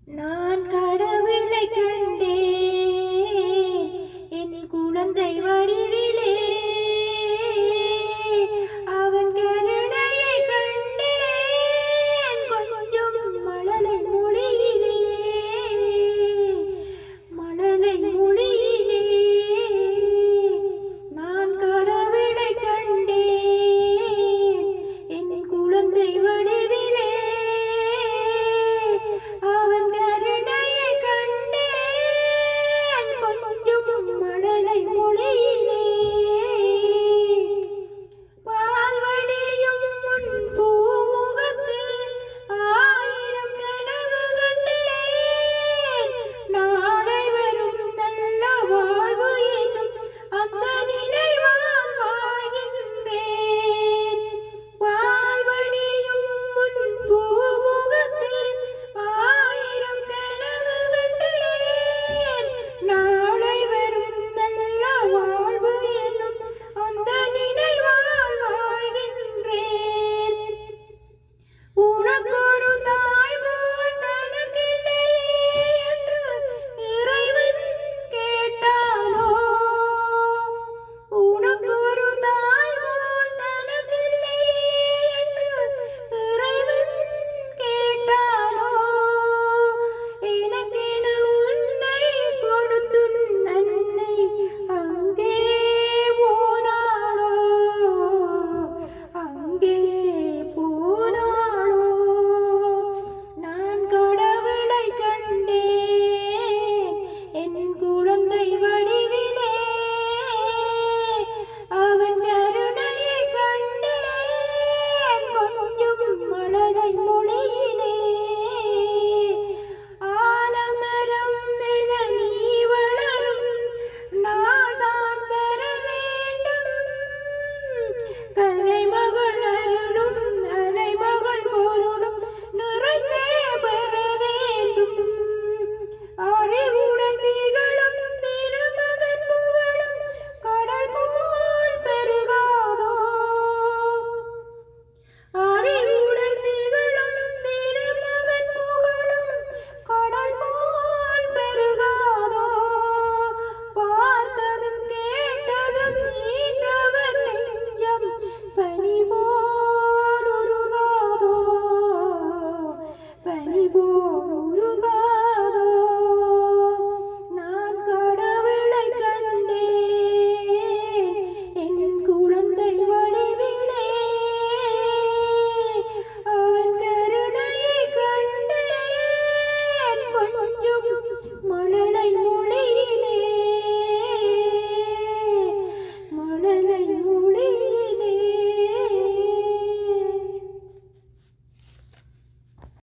நான் கடவுளை கண்டேன் என் குழந்தை வடிவிலே அவன் கருணையை கண்டேன் கொஞ்சம் மழலை மொழியிலே நான் கடவுளை கண்டேன் என் குழந்தை வடிவிலே அவன் கருணையை கண்டேன் கொஞ்சம் மழலை மொழியிலே பால்வடியும் முன் பூமுகத்தில் ஆயிரம் கனவு கண்டேன் நாளை வரும் நல்ல வாழ்வு என்னும் அந்த நினைவால் வாழ்கின்றேன் பால்வடியும் முன் பூமுகத்தில் ஆயிரம் கனவு கண்டேன் நாளை வரும் நல்ல வாழ்வு என்னும் அந்த நினைவால் வாழ்கின்றேன் உனக்கொரு தாய் போல் தனக்கில்லையே என்று இறைவன் கேட்டானோ உனக்கொரு தாய் போல் தனக்கில்லையே என்று இறைவன் கேட்டானோ எனக்கென உன்னை கொடுத்து நன்னை அங்கே போனாளோ அங்கே போனாளோ நான் கடவுளை கண்டேன் என் குழந்தை வடிவிலே அவன் கருணையை கண்டேன் கொஞ்சம் மழலை மொழியிலே ஆலமரம் என நீ வளரும் நாள்தான் வர வேண்டும் கலைமகள் அருளும் அலைமகள் பொருளும் நிறைந்தே பெற வேண்டும் அறிவுடன் திகழும் திருமகன் புகழும் கடல் போல் பெருகாதோ அறிவுடன் திகழும் திருமகன் புகழும் கடல் போல் பெருகாதோ பார்த்ததும் கேட்டதும் ஈன்றவர் நெஞ்சம் பனி போல் உருகாதோ பனி போல்